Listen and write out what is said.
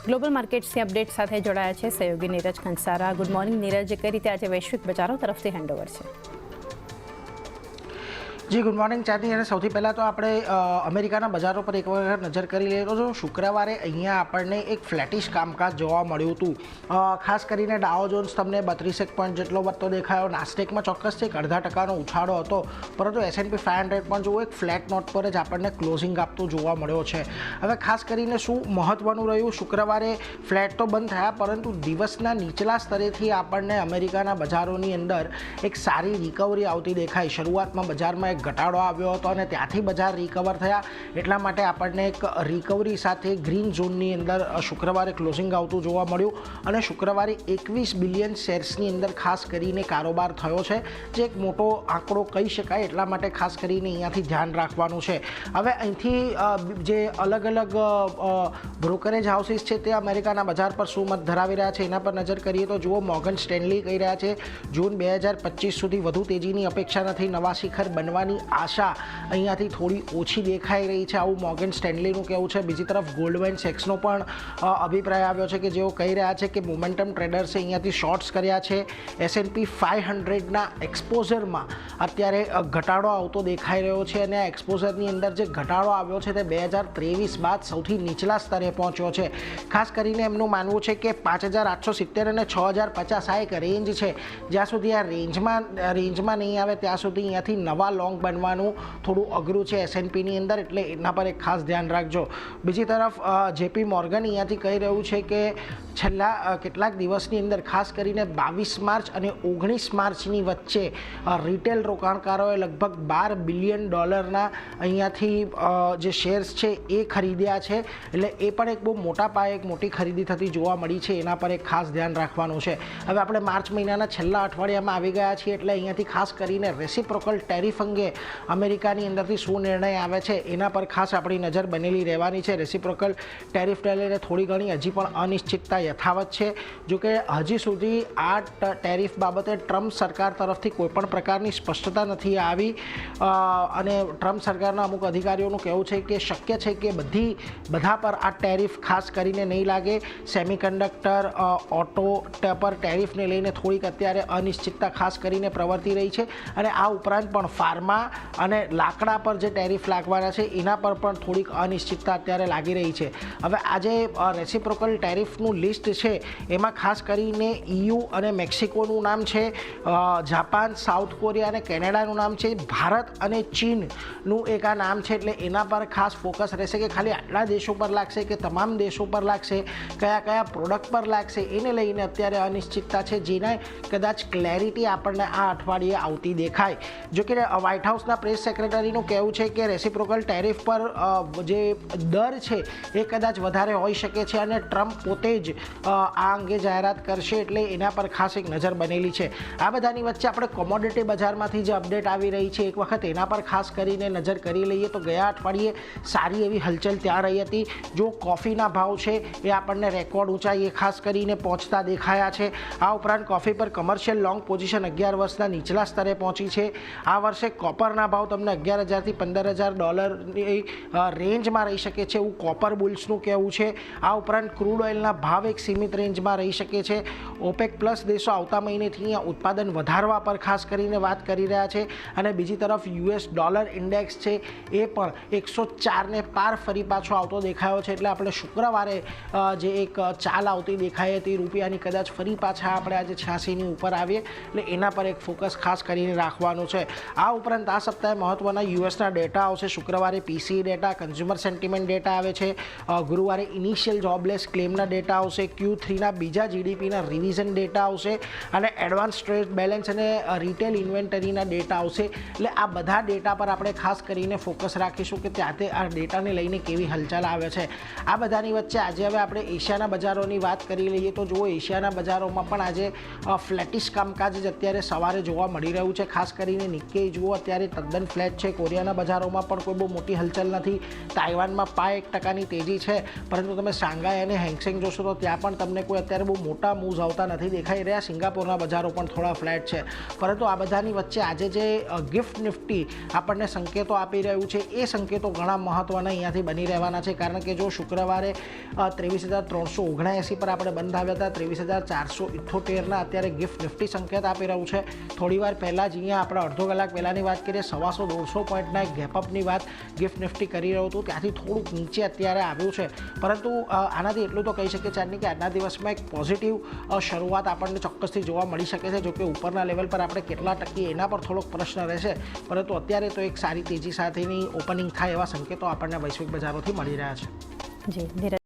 Global માર્કેટ્સની update સાથે જોડાયા છે સહયોગી નીરજ ખંસારા. ગુડ મોર્નિંગ નીરજ, કઈ રીતે આજે વૈશ્વિક બજારો તરફથી હેન્ડઓવર છે? જી ગુડ મોર્નિંગ ચાંદની. અને સૌથી પહેલાં તો આપણે અમેરિકાના બજારો પર એક વખત નજર કરી લઈએ તો શુક્રવારે અહીંયા આપણને એક ફ્લેટિશ કામકાજ જોવા મળ્યું હતું. ખાસ કરીને ડાઉ જોન્સ તમને 32 પોઈન્ટ જેટલો વધતો દેખાયો. નાસ્ટેકમાં ચોક્કસથી 0.5% ઉછાળો હતો, પરંતુ S&P 500 પણ જો એક ફ્લેટ નોટ પર જ આપણને ક્લોઝિંગ આપતો જોવા મળ્યો છે. હવે ખાસ કરીને શું મહત્વનું રહ્યું, શુક્રવારે ફ્લેટ તો બંધ થયા, પરંતુ દિવસના નીચલા સ્તરેથી આપણને અમેરિકાના બજારોની અંદર એક સારી રિકવરી આવતી દેખાઈ. શરૂઆતમાં બજારમાં ઘટાડો આવ્યો હતો અને ત્યાંથી બજાર રિકવર થયા, એટલા માટે આપણને એક રિકવરી સાથે ગ્રીન ઝોનની અંદર શુક્રવારે ક્લોઝિંગ આવતું જોવા મળ્યું. અને શુક્રવારે 21 બિલિયન શેર્સની અંદર ખાસ કરીને કારોબાર થયો છે, જે એક મોટો આંકડો કહી શકાય. એટલા માટે ખાસ કરીને અહીંયાથી ધ્યાન રાખવાનું છે. હવે અહીંથી જે અલગ અલગ બ્રોકરેજ હાઉસીસ છે તે અમેરિકાના બજાર પર શું મત ધરાવી રહ્યા છે એના પર નજર કરીએ તો જુઓ, મોર્ગન સ્ટેનલી કહી રહ્યા છે જૂન 2025 સુધી વધુ તેજીની અપેક્ષા નથી, નવા શિખર બનવાની આશા અહીંયાથી થોડી ઓછી દેખાઈ રહી છે, આવું મોર્ગન સ્ટેનલીનું કહેવું છે. બીજી તરફ ગોલ્ડમેન સેક્સનો પણ અભિપ્રાય આવ્યો છે કે જેઓ કહી રહ્યા છે કે મોમેન્ટમ ટ્રેડર્સે અહીંયાથી શોર્ટ્સ કર્યા છે. S&P 500ના એક્સપોઝરમાં અત્યારે ઘટાડો આવતો દેખાઈ રહ્યો છે અને આ એક્સપોઝરની અંદર જે ઘટાડો આવ્યો છે તે 2023 બાદ સૌથી નીચલા સ્તરે પહોંચ્યો છે. ખાસ કરીને એમનું માનવું છે કે 5870 અને 6050 આ એક રેન્જ છે. જ્યાં સુધી આ રેન્જમાં નહીં આવે ત્યાં સુધી અહીંયાથી નવા લોંગ બનવાનું થોડું અઘરું છે S&Pની અંદર, એટલે એના પર એક ખાસ ધ્યાન રાખજો. બીજી તરફ JP મોર્ગન અહીંયાથી કહી રહ્યું છે કે છેલ્લા કેટલાક દિવસની અંદર ખાસ કરીને 22 માર્ચ અને 19 માર્ચની વચ્ચે રિટેલ રોકાણકારોએ લગભગ $12 બિલિયન અહીંયાથી જે શેર્સ છે એ ખરીદ્યા છે, એટલે એ પણ એક બહુ મોટા પાયે એક મોટી ખરીદી થતી જોવા મળી છે. એના પર એક ખાસ ધ્યાન રાખવાનું છે. હવે આપણે માર્ચ મહિનાના છેલ્લા અઠવાડિયામાં આવી ગયા છીએ, એટલે અહીંયાથી ખાસ કરીને રેસિપ્રોકલ ટેરિફ અંગે અમેરિકાની અંદરથી શું નિર્ણય આવે છે એના પર ખાસ આપણી નજર બનેલી રહેવાની છે. રેસિપ્રોકલ ટેરિફને લઈને થોડી ઘણી હજી પણ અનિશ્ચિતતા યથાવત છે. જોકે હજી સુધી આ ટેરિફ બાબતે ટ્રમ્પ સરકાર તરફથી કોઈપણ પ્રકારની સ્પષ્ટતા નથી આવી અને ટ્રમ્પ સરકારના અમુક અધિકારીઓનું કહેવું છે કે શક્ય છે કે બધા પર આ ટેરિફ ખાસ કરીને નહીં લાગે. સેમિકન્ડક્ટર, ઓટો પર ટેરિફને લઈને થોડીક અત્યારે અનિશ્ચિતતા ખાસ કરીને પ્રવર્તી રહી છે અને આ ઉપરાંત પણ ફાર્મા અને લાકડા પર જે ટેરિફ લાગવાના છે એના પર પણ થોડીક અનિશ્ચિતતા અત્યારે લાગી રહી છે. હવે આજે રેસિપ્રોકલ ટેરિફનું લિસ્ટ છે એમાં ખાસ કરીને EU અને મેક્સિકોનું નામ છે, જાપાન, સાઉથ કોરિયા અને કેનેડાનું નામ છે, ભારત અને ચીનનું એક આ નામ છે. એટલે એના પર ખાસ ફોકસ રહેશે કે ખાલી આટલા દેશો પર લાગશે કે તમામ દેશો પર લાગશે, કયા કયા પ્રોડક્ટ પર લાગશે, એને લઈને અત્યારે અનિશ્ચિતતા છે, જેને કદાચ ક્લેરિટી આપણને આ અઠવાડિયે આવતી દેખાય. જો કે વ્હાઇટ હાઉસના પ્રેસ સેક્રેટરીનું કહેવું છે કે રેસિપ્રોકલ ટેરિફ પર જે દર છે એ કદાચ વધારે હોઈ શકે છે અને ટ્રમ્પ પોતે જ આ અંગે જાહેરાત કરશે, એટલે એના પર ખાસ એક નજર બનેલી છે. આ બધાની વચ્ચે આપણે કોમોડિટી બજારમાંથી જે અપડેટ આવી રહી છે એક વખત એના પર ખાસ કરીને નજર કરી લઈએ તો ગયા અઠવાડિયે સારી એવી હલચલ ત્યાં રહી હતી. જો કોફીના ભાવ છે એ આપણને રેકોર્ડ ઊંચાઈએ ખાસ કરીને પહોંચતા દેખાયા છે. આ ઉપરાંત કોફી પર કમર્શિયલ લોંગ પોઝિશન 11 વર્ષના નીચલા સ્તરે પહોંચી છે. આ વર્ષે કોપરના ભાવ તમને $11,000 થી $15,000 રેન્જમાં રહી શકે છે એવું કોપર બુલ્સનું કહેવું છે. આ ઉપરાંત ક્રૂડ ઓઇલના ભાવ એક સીમિત રેન્જમાં રહી શકે છે. OPEC પ્લસ દેશો આવતા મહિનેથી અહીંયા ઉત્પાદન વધારવા પર ખાસ કરીને વાત કરી રહ્યા છે અને બીજી તરફ US ડોલર ઇન્ડેક્સ છે એ પણ 104ને પાર ફરી પાછો આવતો દેખાયો છે. એટલે આપણે શુક્રવારે જે એક ચાલ આવતી દેખાઈ હતી રૂપિયાની, કદાચ ફરી પાછા આપણે આજે 86ની ઉપર આવીએ, એટલે એના પર એક ફોકસ ખાસ કરીને રાખવાનું છે. આ ઉપરાંત આ સપ્તાહે મહત્વના યુએસના ડેટા આવશે. શુક્રવારે PCE data, consumer sentiment data આવે છે. ગુરુવારે ઇનિશિયલ જોબલેસ ક્લેમના ડેટા આવશે. Q3ના બીજા GDPના રિવિઝન ડેટા આવશે અને એડવાન્સ ટ્રેડ બેલેન્સ અને રિટેલ ઇન્વેન્ટરીના ડેટા આવશે. એટલે આ બધા ડેટા પર આપણે ખાસ કરીને ફોકસ રાખીશું કે ત્યાંથી આ ડેટાને લઈને કેવી હલચલ આવે છે. આ બધાની વચ્ચે આજે હવે આપણે એશિયાના બજારોની વાત કરી લઈએ તો જુઓ, એશિયાના બજારોમાં પણ આજે ફ્લેટિશ કામકાજ જ અત્યારે સવારે જોવા મળી રહ્યું છે. ખાસ કરીને નિક્કેઈ જુઓ અત્યારે અત્યારે તદ્દન ફ્લેટ છે. કોરિયાના બજારોમાં પણ કોઈ બહુ મોટી હલચલ નથી. તાઇવાનમાં 5% તેજી છે, પરંતુ તમે શાંઘાઈ અને હેંગસેંગ જોશો તો ત્યાં પણ તમને કોઈ અત્યારે બહુ મોટા મૂવ્સ આવતા નથી દેખાઈ રહ્યા. સિંગાપોરના બજારો પણ થોડા ફ્લેટ છે, પરંતુ આ બધાની વચ્ચે આજે જે ગિફ્ટ નિફ્ટી આપણને સંકેતો આપી રહ્યું છે એ સંકેતો ઘણા મહત્ત્વના અહીંયાથી બની રહેવાના છે. કારણ કે જો શુક્રવારે 23,379 પર આપણે બંધ આવ્યા હતા, 23,478ના અત્યારે ગિફ્ટ નિફ્ટી સંકેત આપી રહ્યું છે. થોડીવાર પહેલાં જ અહીંયા આપણે અડધો કલાક પહેલાંની વાત કરીએ 125-150 પોઈન્ટના એક ગેપઅપની વાત ગિફ્ટ નિફ્ટી કરી રહ્યું હતું, ત્યાંથી થોડુંક નીચે અત્યારે આવ્યું છે. પરંતુ આનાથી એટલું તો કહી શકીએ ચાંદની કે આજના દિવસમાં એક પોઝિટિવ શરૂઆત આપણને ચોક્કસથી જોવા મળી શકે છે. જોકે ઉપરના લેવલ પર આપણે કેટલા ટકી એના પર થોડોક પ્રશ્ન રહેશે, પરંતુ અત્યારે તો એક સારી તેજી સાથેની ઓપનિંગ થાય એવા સંકેતો આપણને વૈશ્વિક બજારોથી મળી રહ્યા છે. જી.